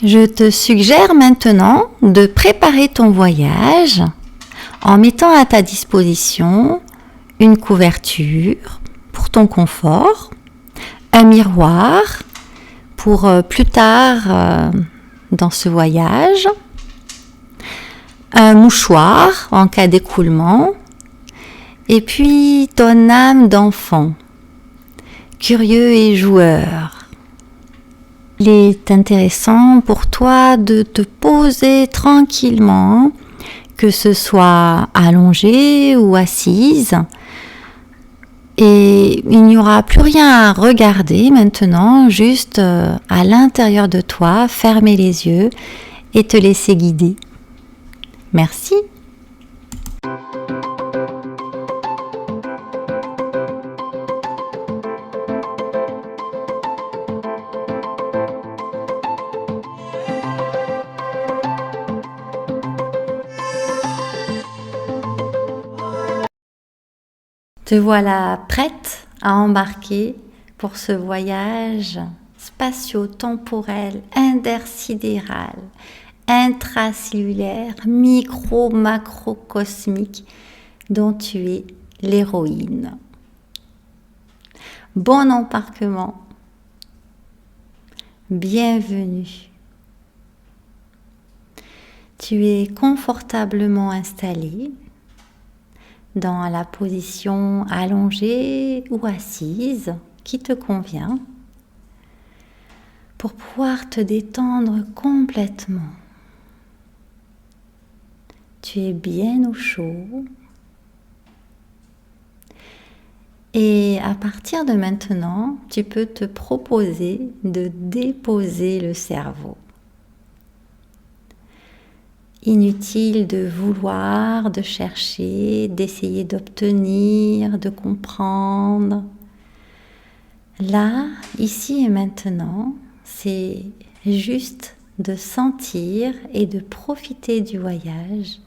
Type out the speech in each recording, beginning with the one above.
Je te suggère maintenant de préparer ton voyage en mettant à ta disposition une couverture pour ton confort, un miroir pour plus tard dans ce voyage, un mouchoir en cas d'écoulement, et puis ton âme d'enfant, curieux et joueur. Il est intéressant pour toi de te poser tranquillement, que ce soit allongé ou assise. Et il n'y aura plus rien à regarder maintenant, juste à l'intérieur de toi, fermer les yeux et te laisser guider. Merci. Te voilà prête à embarquer pour ce voyage spatio-temporel, intersidéral, intracellulaire, micro-macrocosmique dont tu es l'héroïne. Bon embarquement, bienvenue. Tu es confortablement installé dans la position allongée ou assise qui te convient pour pouvoir te détendre complètement. Tu es bien au chaud et à partir de maintenant, tu peux te proposer de déposer le cerveau. Inutile de vouloir, de chercher, d'essayer d'obtenir, de comprendre. Là, ici et maintenant, c'est juste de sentir et de profiter du voyage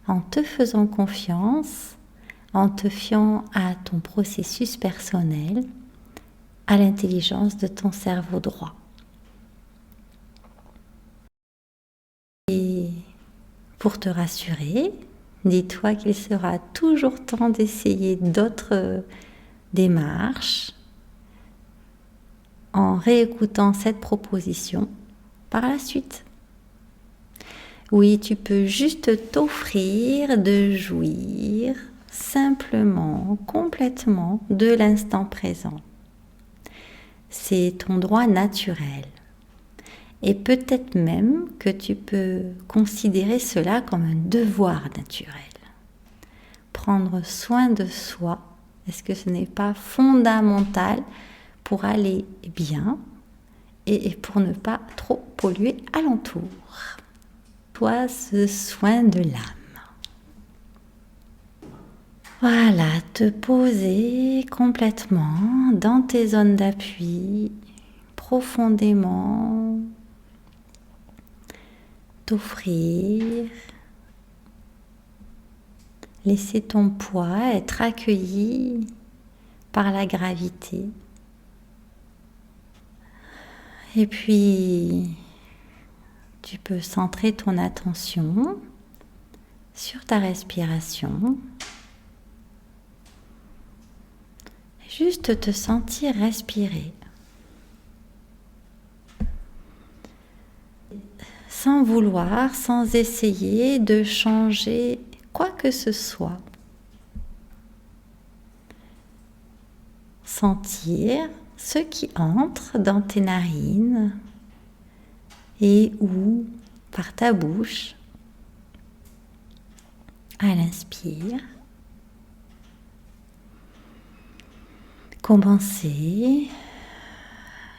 en te faisant confiance, en te fiant à ton processus personnel, à l'intelligence de ton cerveau droit. Et pour te rassurer, dis-toi qu'il sera toujours temps d'essayer d'autres démarches en réécoutant cette proposition par la suite. Oui, tu peux juste t'offrir de jouir simplement, complètement de l'instant présent. C'est ton droit naturel. Et peut-être même que tu peux considérer cela comme un devoir naturel. Prendre soin de soi, est-ce que ce n'est pas fondamental pour aller bien et pour ne pas trop polluer alentour? Toi, ce soin de l'âme. Voilà, te poser complètement dans tes zones d'appui, profondément. T'offrir, laisser ton poids être accueilli par la gravité. Et puis, tu peux centrer ton attention sur ta respiration. Juste te sentir respirer. Sans vouloir, sans essayer de changer quoi que ce soit. Sentir ce qui entre dans tes narines et ou par ta bouche à l'inspire. Commencer,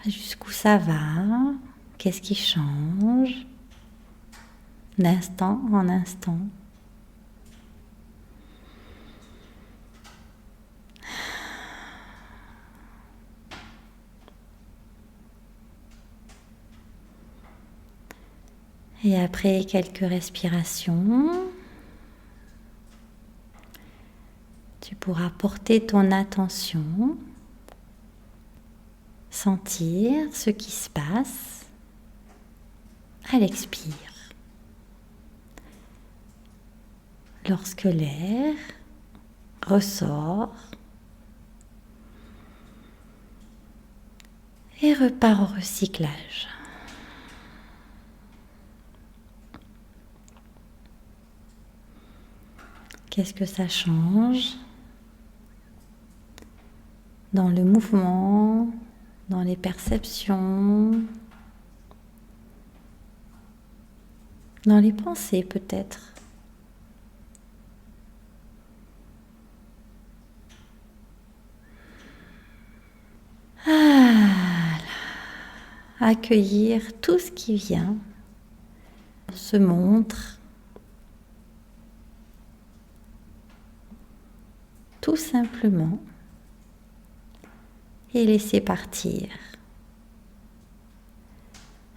jusqu'où ça va, qu'est-ce qui change d'instant en instant. Et après quelques respirations, tu pourras porter ton attention, sentir ce qui se passe à l'expire. Lorsque l'air ressort et repart au recyclage. Qu'est-ce que ça change dans le mouvement, dans les perceptions, dans les pensées peut-être? Voilà. Accueillir tout ce qui vient, se montre, tout simplement, et laisser partir.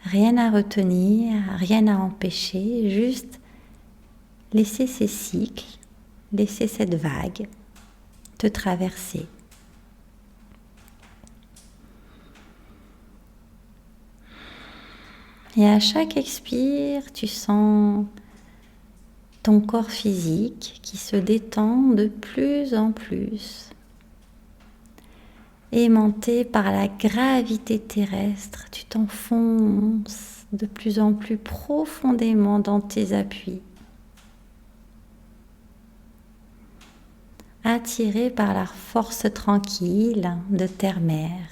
Rien à retenir, rien à empêcher, juste laisser ces cycles, laisser cette vague te traverser. Et à chaque expire, tu sens ton corps physique qui se détend de plus en plus, aimanté par la gravité terrestre. Tu t'enfonces de plus en plus profondément dans tes appuis, attiré par la force tranquille de terre-mère.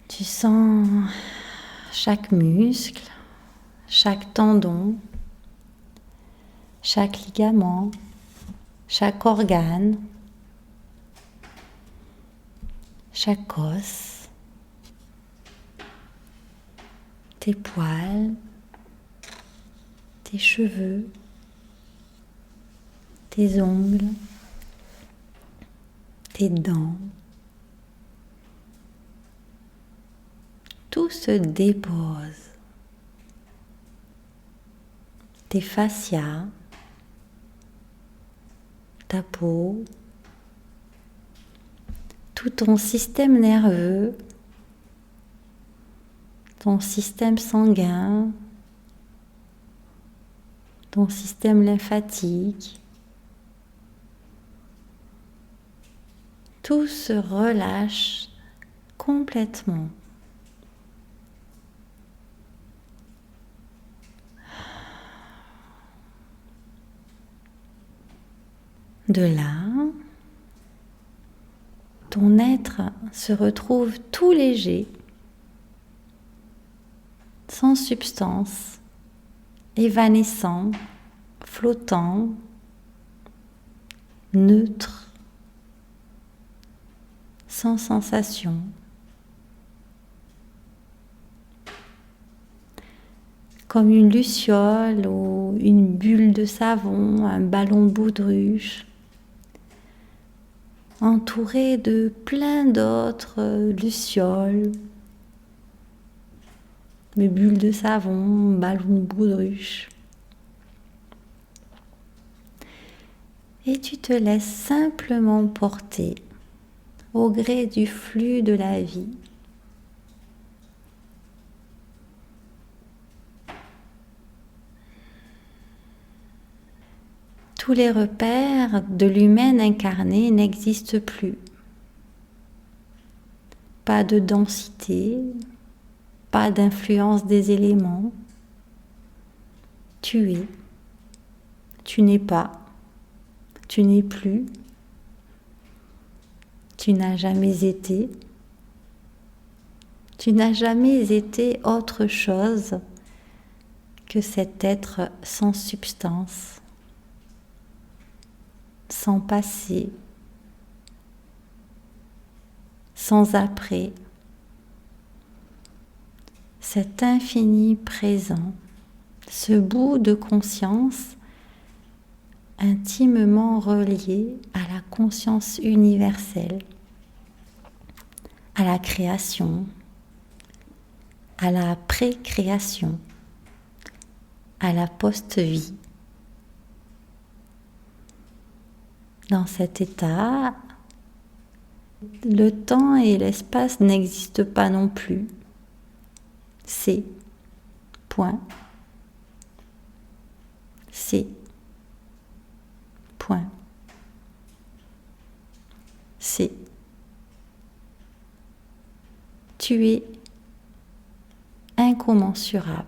Tu sens chaque muscle, chaque tendon, chaque ligament, chaque organe, chaque os, tes poils, tes cheveux, tes ongles, tes dents. Tout se dépose. Tes fascias, ta peau, tout ton système nerveux, ton système sanguin, ton système lymphatique. Tout se relâche complètement. De là, ton être se retrouve tout léger, sans substance, évanescent, flottant, neutre, sans sensation. Comme une luciole ou une bulle de savon, un ballon de baudruche, entouré de plein d'autres lucioles, de bulles de savon, ballons de baudruche. Et tu te laisses simplement porter au gré du flux de la vie. Tous les repères de l'humaine incarné n'existent plus. Pas de densité, pas d'influence des éléments. Tu es, tu n'es pas, tu n'es plus, tu n'as jamais été, tu n'as jamais été autre chose que cet être sans substance, sans passé, sans après, cet infini présent, ce bout de conscience intimement relié à la conscience universelle, à la création, à la pré-création, à la post-vie. Dans cet état, le temps et l'espace n'existent pas non plus. C'est. Point. C'est. Point. C'est. Tu es incommensurable.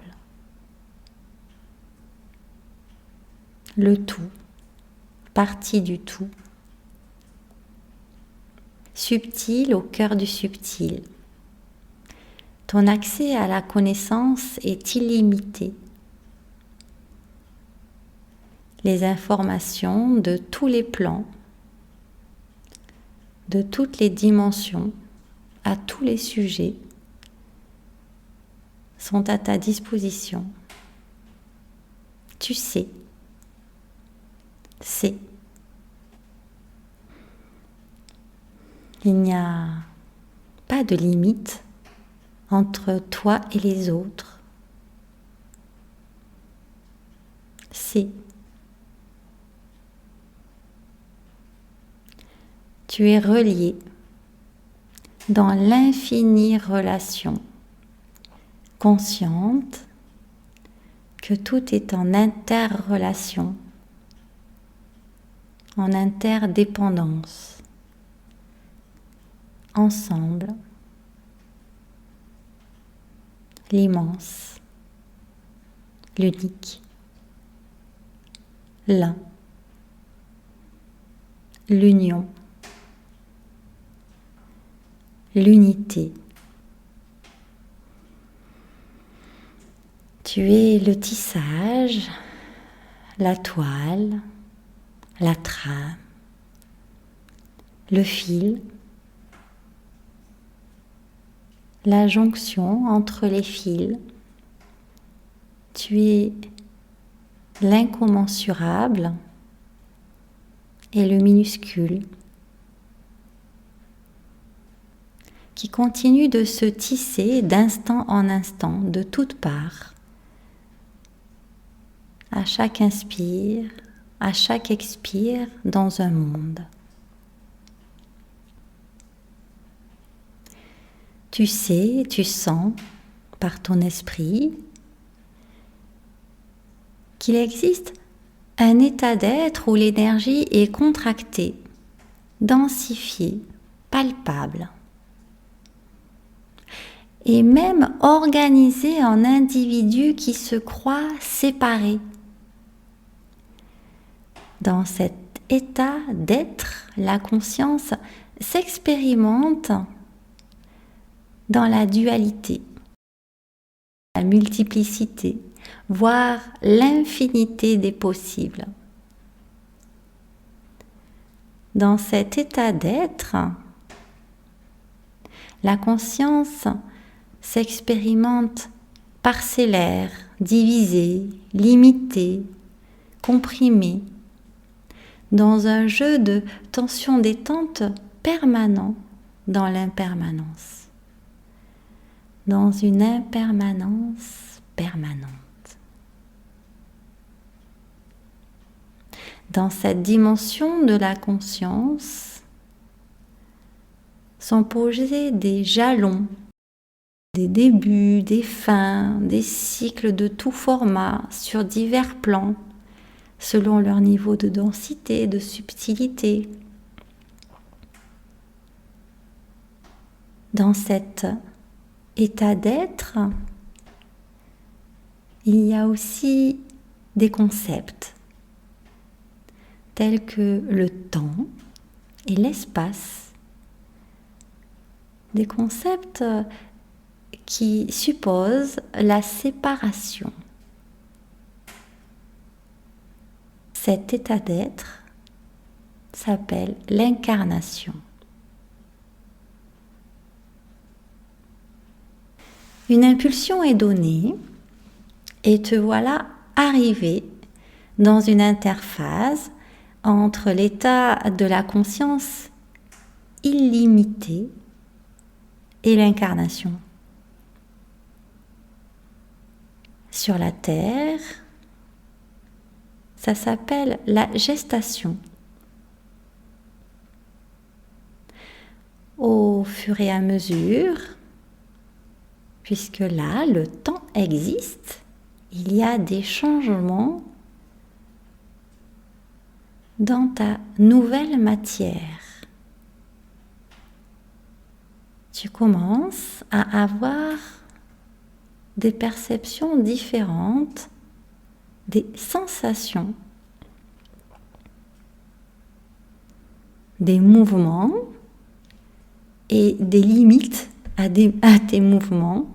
Le tout, partie du tout, subtil au cœur du subtil. Ton accès à la connaissance est illimité. Les informations de tous les plans, de toutes les dimensions, à tous les sujets, sont à ta disposition. Tu sais. C'est. Il n'y a pas de limite entre toi et les autres. C'est. Tu es relié dans l'infinie relation, consciente que tout est en interrelation, en interdépendance, ensemble, l'immense, l'unique, l'un, l'union, l'unité. Tu es le tissage, la toile, la trame, le fil, la jonction entre les fils. Tu es l'incommensurable et le minuscule qui continue de se tisser d'instant en instant, de toutes parts, à chaque inspire, à chaque expire dans un monde. Tu sais, tu sens par ton esprit qu'il existe un état d'être où l'énergie est contractée, densifiée, palpable, et même organisée en individus qui se croient séparés. Dans cet état d'être, la conscience s'expérimente dans la dualité, la multiplicité, voire l'infinité des possibles. Dans cet état d'être, la conscience s'expérimente parcellaire, divisée, limitée, comprimée, dans un jeu de tension détente permanent dans l'impermanence, dans une impermanence permanente. Dans cette dimension de la conscience sont posés des jalons, des débuts, des fins, des cycles de tout format sur divers plans, selon leur niveau de densité, de subtilité. Dans cet état d'être, il y a aussi des concepts tels que le temps et l'espace, des concepts qui supposent la séparation. Cet état d'être s'appelle l'incarnation. Une impulsion est donnée et te voilà arrivé dans une interface entre l'état de la conscience illimitée et l'incarnation. Sur la Terre, ça s'appelle la gestation. Au fur et à mesure puisque là, le temps existe, il y a des changements dans ta nouvelle matière. Tu commences à avoir des perceptions différentes, des sensations, des mouvements et des limites à tes mouvements,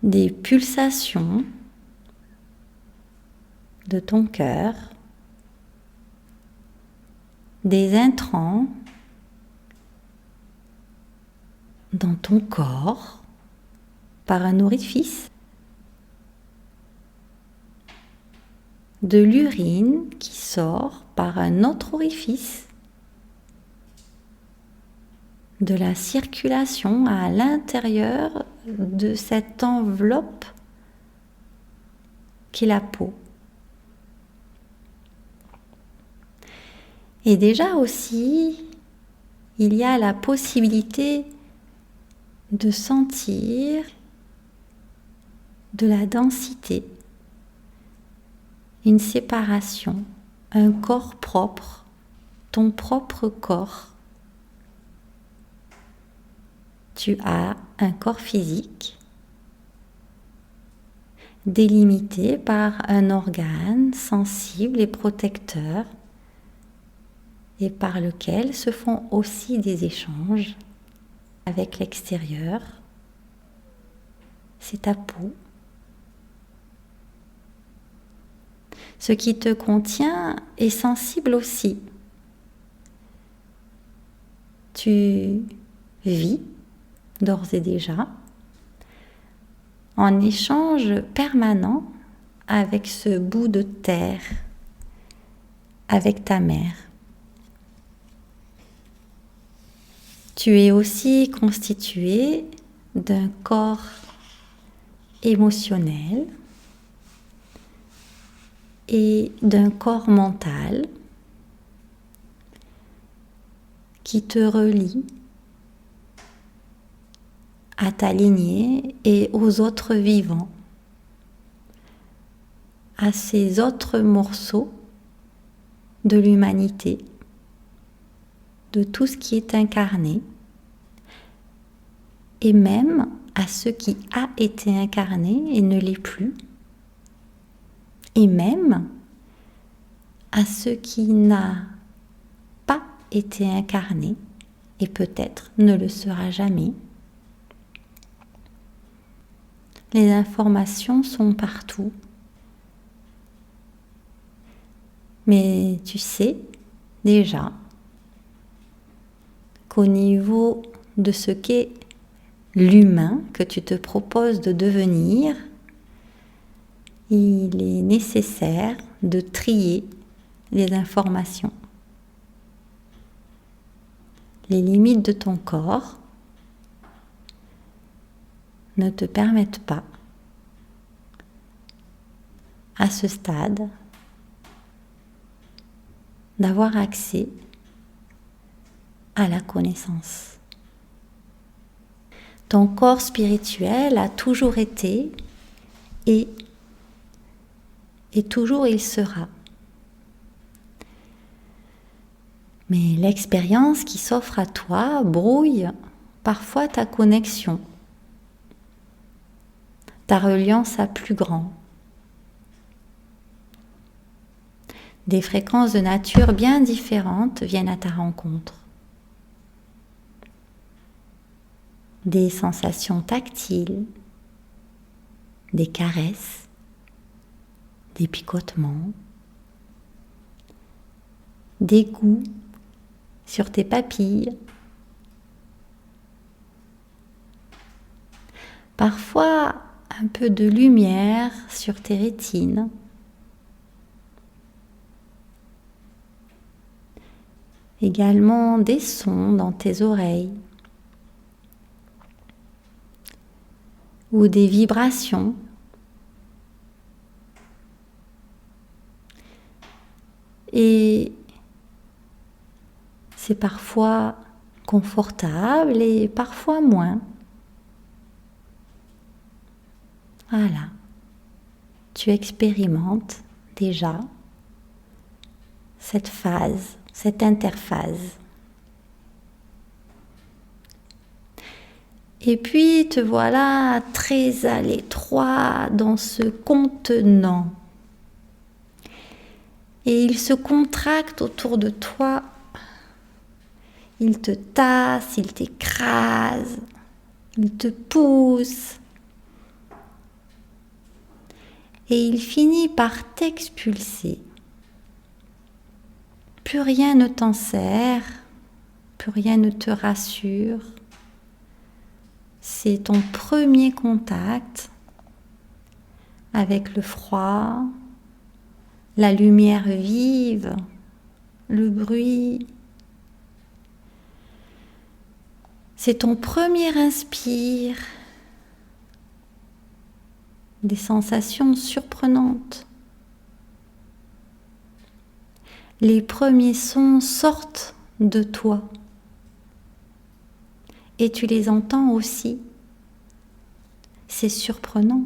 des pulsations de ton cœur, des intrants dans ton corps par un orifice, de l'urine qui sort par un autre orifice, de la circulation à l'intérieur de cette enveloppe qu'est la peau. Et déjà aussi, il y a la possibilité de sentir de la densité, une séparation, un corps propre, ton propre corps. Tu as un corps physique délimité par un organe sensible et protecteur et par lequel se font aussi des échanges avec l'extérieur. C'est ta peau. Ce qui te contient est sensible aussi. Tu vis d'ores et déjà en échange permanent avec ce bout de terre, avec ta mère. Tu es aussi constitué d'un corps émotionnel et d'un corps mental qui te relie à ta lignée et aux autres vivants, à ces autres morceaux de l'humanité, de tout ce qui est incarné, et même à ce qui a été incarné et ne l'est plus, et même à ce qui n'a pas été incarné et peut-être ne le sera jamais. Les informations sont partout. Mais tu sais déjà qu'au niveau de ce qu'est l'humain que tu te proposes de devenir, il est nécessaire de trier les informations. Les limites de ton corps ne te permettent pas, à ce stade, d'avoir accès à la connaissance. Ton corps spirituel a toujours été et toujours il sera. Mais l'expérience qui s'offre à toi brouille parfois ta connexion, ta reliance à plus grand. Des fréquences de nature bien différentes viennent à ta rencontre. Des sensations tactiles, des caresses, des picotements, des goûts sur tes papilles. Parfois, un peu de lumière sur tes rétines. Également des sons dans tes oreilles ou des vibrations. Et c'est parfois confortable et parfois moins. Voilà. Tu expérimentes déjà cette phase, cette interphase. Et puis te voilà très à l'étroit dans ce contenant. Et il se contracte autour de toi. Il te tasse, il t'écrase, il te pousse. Et il finit par t'expulser. Plus rien ne t'en sert, plus rien ne te rassure. C'est ton premier contact avec le froid, la lumière vive, le bruit. C'est ton premier inspire, des sensations surprenantes. Les premiers sons sortent de toi et tu les entends aussi. C'est surprenant.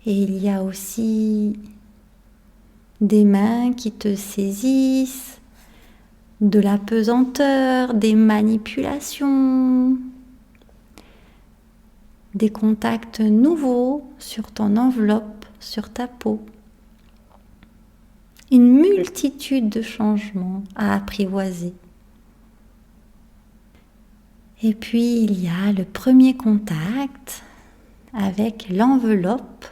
Et il y a aussi des mains qui te saisissent, de la pesanteur, des manipulations, des contacts nouveaux sur ton enveloppe, sur ta peau. Une multitude de changements à apprivoiser. Et puis il y a le premier contact avec l'enveloppe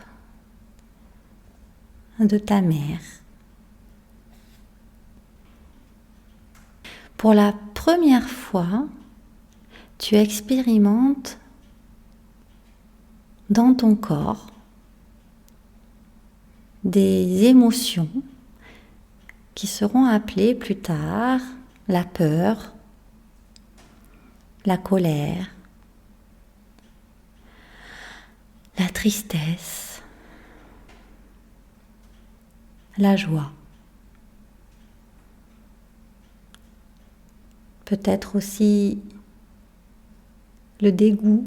de ta mère. Pour la première fois, tu expérimentes dans ton corps des émotions qui seront appelées plus tard la peur, la colère, la tristesse, la joie. Peut-être aussi le dégoût.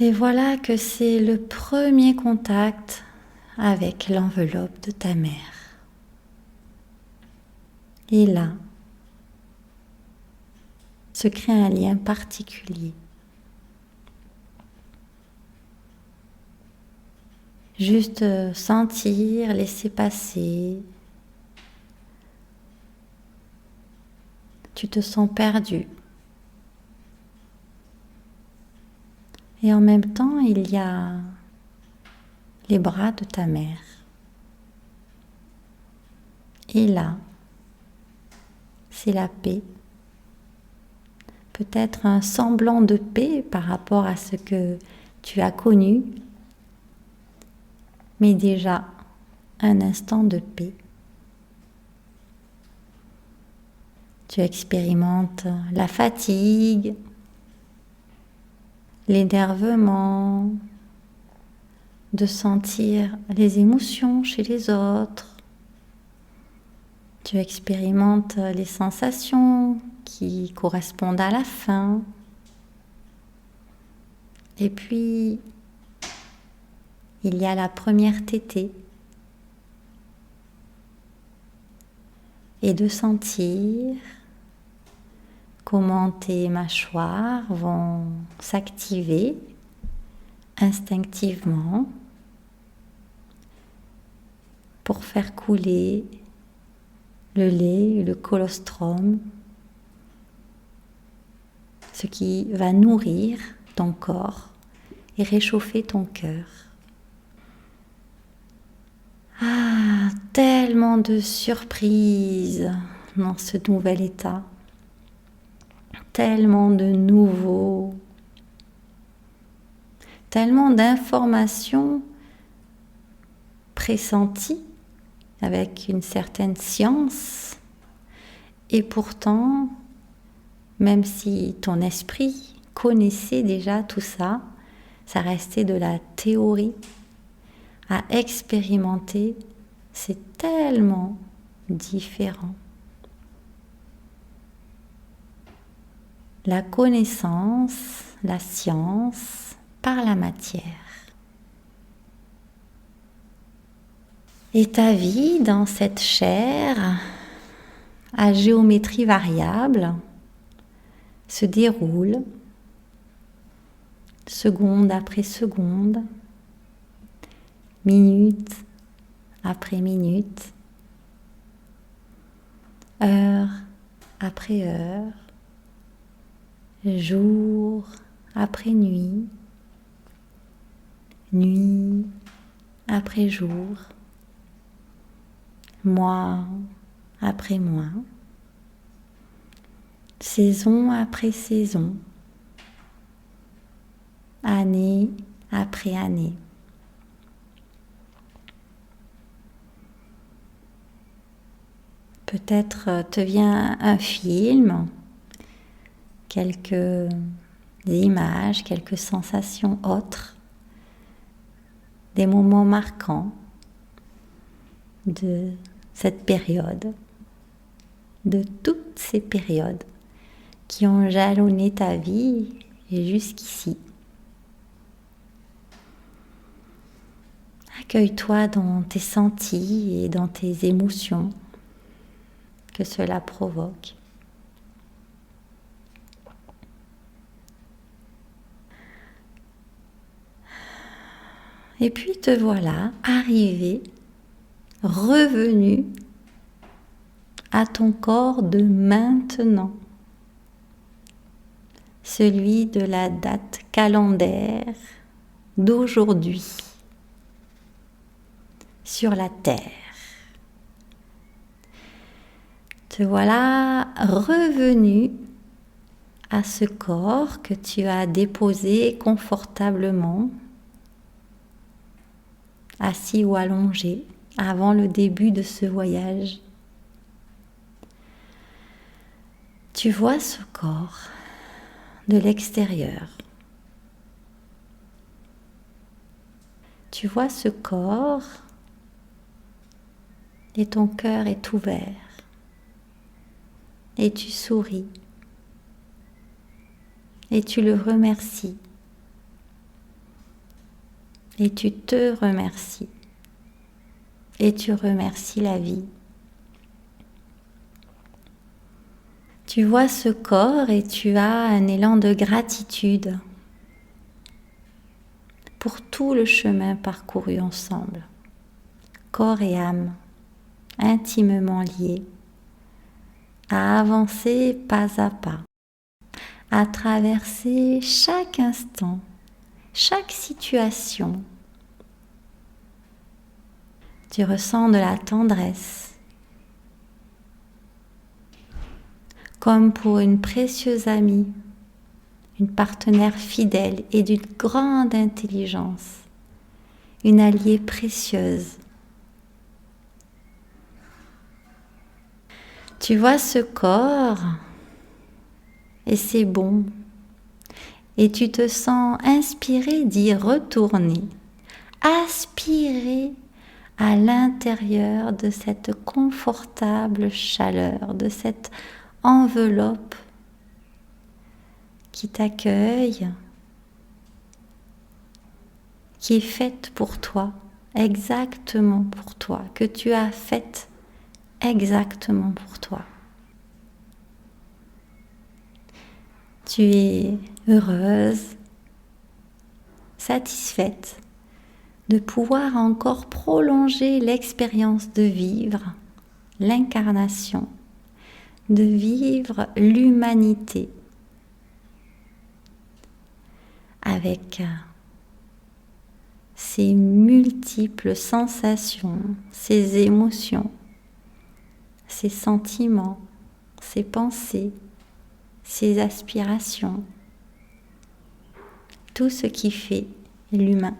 Et voilà que c'est le premier contact avec l'enveloppe de ta mère. Et là, se crée un lien particulier. Juste sentir, laisser passer. Tu te sens perdu. Et en même temps, il y a les bras de ta mère. Et là, c'est la paix. Peut-être un semblant de paix par rapport à ce que tu as connu, mais déjà un instant de paix. Tu expérimentes la fatigue, l'énervement, de sentir les émotions chez les autres. Tu expérimentes les sensations qui correspondent à la faim. Et puis, il y a la première tétée. Et de sentir comment tes mâchoires vont s'activer instinctivement pour faire couler le lait, le colostrum, ce qui va nourrir ton corps et réchauffer ton cœur. Ah, tellement de surprises dans ce nouvel état, tellement de nouveaux, tellement d'informations pressenties avec une certaine science, et pourtant, même si ton esprit connaissait déjà tout ça, ça restait de la théorie. À expérimenter, c'est tellement différent. la connaissance, la science par la matière. Et ta vie dans cette chair à géométrie variable se déroule seconde après seconde, minute après minute, heure après heure, jour après nuit, nuit après jour, mois après mois, saison après saison, année après année. Peut-être te vient un film, quelques images, quelques sensations autres, des moments marquants de cette période, de toutes ces périodes qui ont jalonné ta vie et jusqu'ici. Accueille-toi dans tes sentis et dans tes émotions que cela provoque. Et puis te voilà arrivé, revenu à ton corps de maintenant, celui de la date calendaire d'aujourd'hui, sur la Terre. Te voilà revenu à ce corps que tu as déposé confortablement, assis ou allongé, avant le début de ce voyage. Tu vois ce corps de l'extérieur. Tu vois ce corps et ton cœur est ouvert et tu souris et tu le remercies et tu te remercies et tu remercies la vie. Tu vois ce corps et tu as un élan de gratitude pour tout le chemin parcouru ensemble, corps et âme, intimement liés, à avancer pas à pas, à traverser chaque instant, chaque situation. Tu ressens de la tendresse, comme pour une précieuse amie, une partenaire fidèle et d'une grande intelligence, une alliée précieuse. Tu vois ce corps et c'est bon. Et tu te sens inspiré d'y retourner, aspirer à l'intérieur de cette confortable chaleur, de cette enveloppe qui t'accueille, qui est faite pour toi, exactement pour toi, que tu as faite exactement pour toi. Tu es heureuse, satisfaite de pouvoir encore prolonger l'expérience de vivre l'incarnation, de vivre l'humanité avec ces multiples sensations, ces émotions, ces sentiments, ces pensées, ces aspirations, tout ce qui fait l'humain.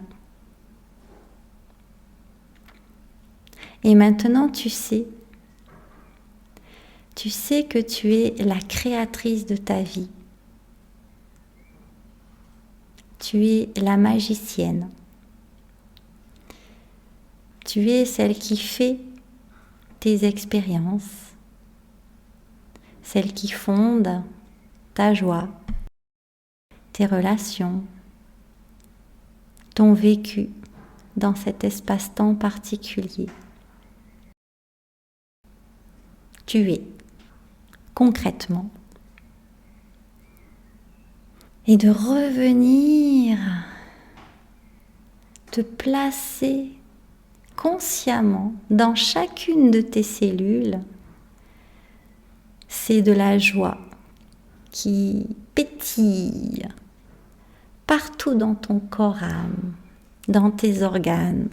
Et maintenant tu sais que tu es la créatrice de ta vie. Tu es la magicienne. Tu es celle qui fait tes expériences, celle qui fonde ta joie, tes relations, ton vécu dans cet espace-temps particulier. Tu es concrètement. Et de revenir te placer consciemment dans chacune de tes cellules. C'est de la joie qui pétille partout dans ton corps âme, dans tes organes.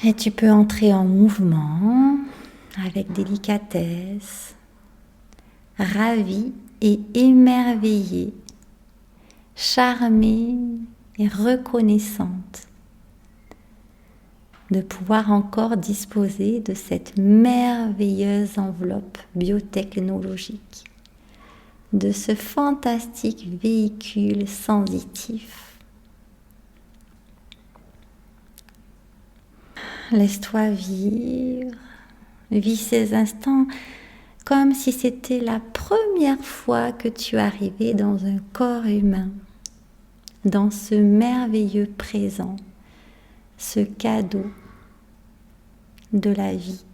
Et tu peux entrer en mouvement avec délicatesse, ravie et émerveillée, charmée et reconnaissante de pouvoir encore disposer de cette merveilleuse enveloppe biotechnologique, de ce fantastique véhicule sensitif. Laisse-toi vivre, vis ces instants comme si c'était la première fois que tu arrivais dans un corps humain, dans ce merveilleux présent, ce cadeau de la vie.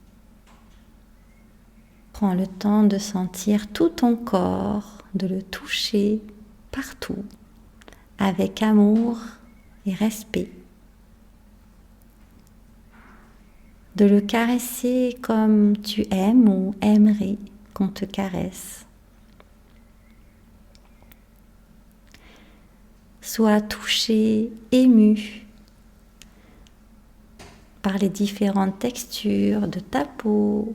Prends le temps de sentir tout ton corps, de le toucher partout, avec amour et respect. De le caresser comme tu aimes ou aimerais qu'on te caresse. Sois touché, ému par les différentes textures de ta peau,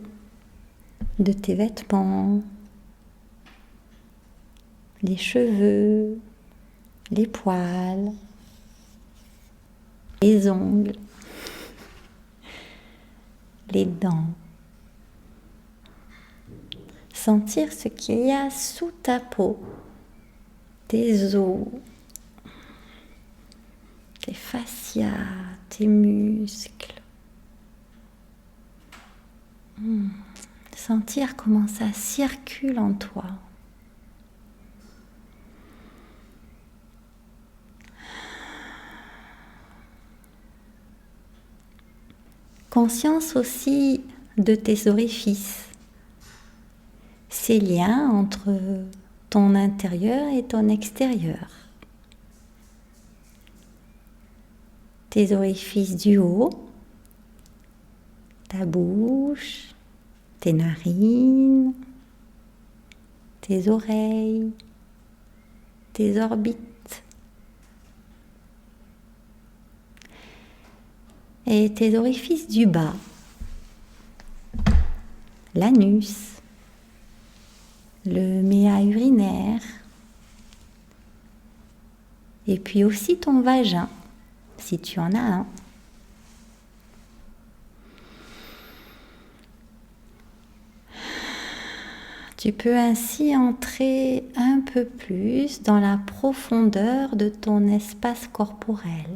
de tes vêtements, les cheveux, les poils, les ongles, les dents. Sentir ce qu'il y a sous ta peau, tes os, tes fascias, tes muscles. Sentir comment ça circule en toi. Conscience aussi de tes orifices, ces liens entre ton intérieur et ton extérieur. Tes orifices du haut, ta bouche, tes narines, tes oreilles, tes orbites. Et tes orifices du bas, l'anus, le méa urinaire, et puis aussi ton vagin, si tu en as un. Tu peux ainsi entrer un peu plus dans la profondeur de ton espace corporel.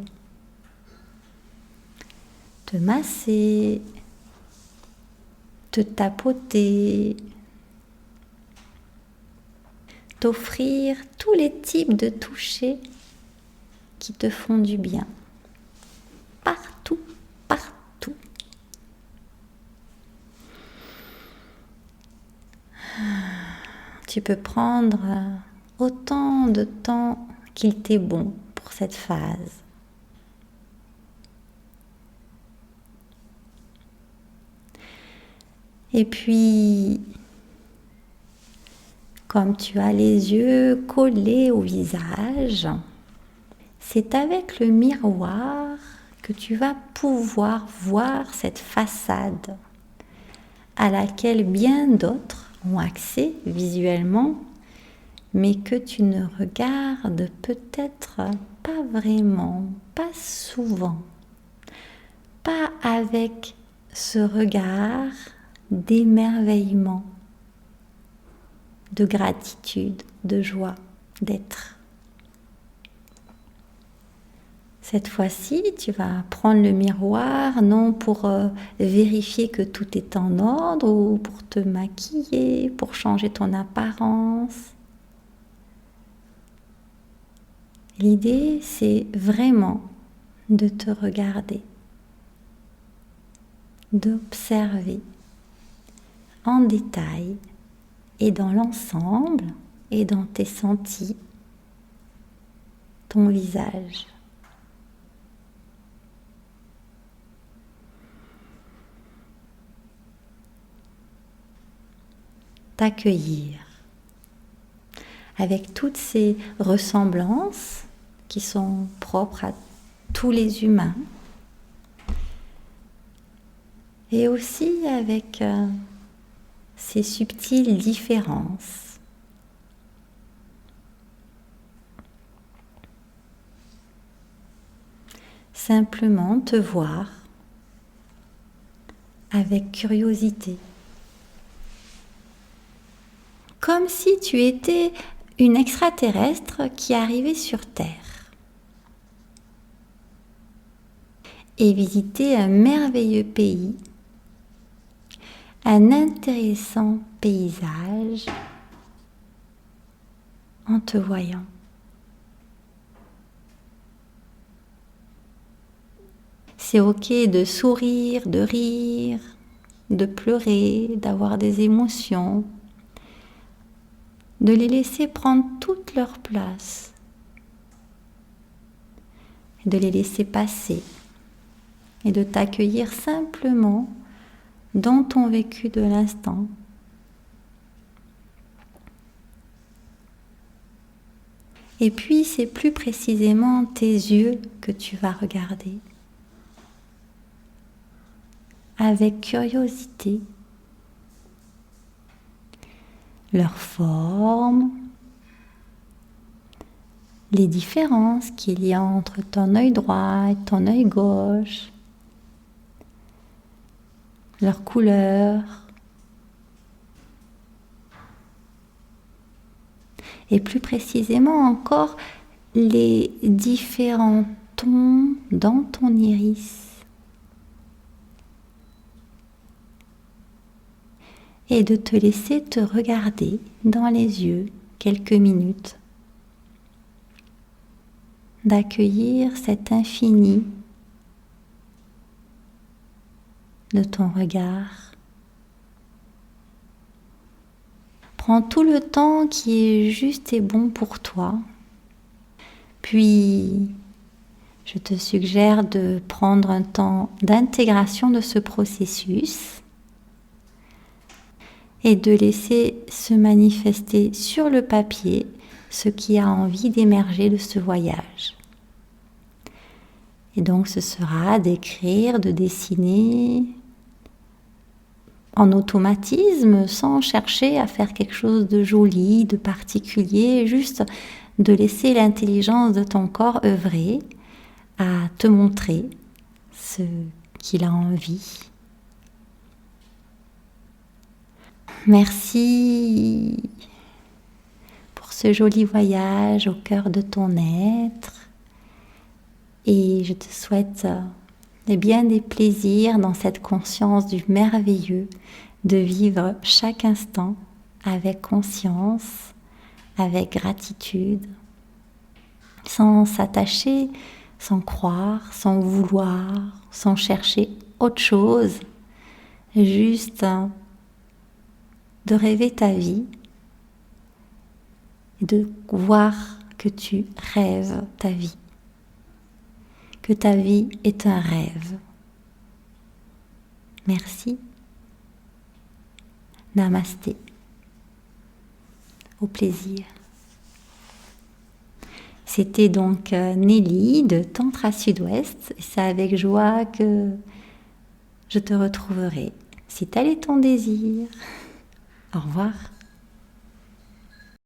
Te masser, te tapoter, t'offrir tous les types de touchés qui te font du bien. Partout, partout. Tu peux prendre autant de temps qu'il t'est bon pour cette phase. Et puis, comme tu as les yeux collés au visage, c'est avec le miroir que tu vas pouvoir voir cette façade à laquelle bien d'autres ont accès visuellement, mais que tu ne regardes peut-être pas vraiment, pas souvent, pas avec ce regard d'émerveillement, de gratitude, de joie d'être. Cette fois-ci, tu vas prendre le miroir, non pour vérifier que tout est en ordre ou pour te maquiller, pour changer ton apparence. L'idée, c'est vraiment de te regarder, d'observer en détail et dans l'ensemble et dans tes sentis ton visage. T'accueillir avec toutes ces ressemblances qui sont propres à tous les humains et aussi avec ces subtiles différences. Simplement te voir avec curiosité. Comme si tu étais une extraterrestre qui arrivait sur Terre et visitait un merveilleux pays, un intéressant paysage en te voyant. C'est ok de sourire, de rire, de pleurer, d'avoir des émotions, de les laisser prendre toute leur place, de les laisser passer et de t'accueillir simplement dans ton vécu de l'instant. Et puis c'est plus précisément tes yeux que tu vas regarder avec curiosité. Leur forme, les différences qu'il y a entre ton œil droit et ton œil gauche, leur couleur, et plus précisément encore les différents tons dans ton iris. Et de te laisser te regarder dans les yeux quelques minutes, d'accueillir cet infini de ton regard. Prends tout le temps qui est juste et bon pour toi, puis je te suggère de prendre un temps d'intégration de ce processus et de laisser se manifester sur le papier ce qui a envie d'émerger de ce voyage. Et donc ce sera d'écrire, de dessiner en automatisme, sans chercher à faire quelque chose de joli, de particulier, juste de laisser l'intelligence de ton corps œuvrer à te montrer ce qu'il a envie. Merci pour ce joli voyage au cœur de ton être et je te souhaite bien des plaisirs dans cette conscience du merveilleux de vivre chaque instant avec conscience, avec gratitude, sans s'attacher, sans croire, sans vouloir, sans chercher autre chose, juste de rêver ta vie et de voir que tu rêves ta vie, que ta vie est un rêve. Merci. Namasté. Au plaisir. C'était donc Nelly de Tantra Sud-Ouest. C'est avec joie que je te retrouverai, si tel est ton désir. Au revoir.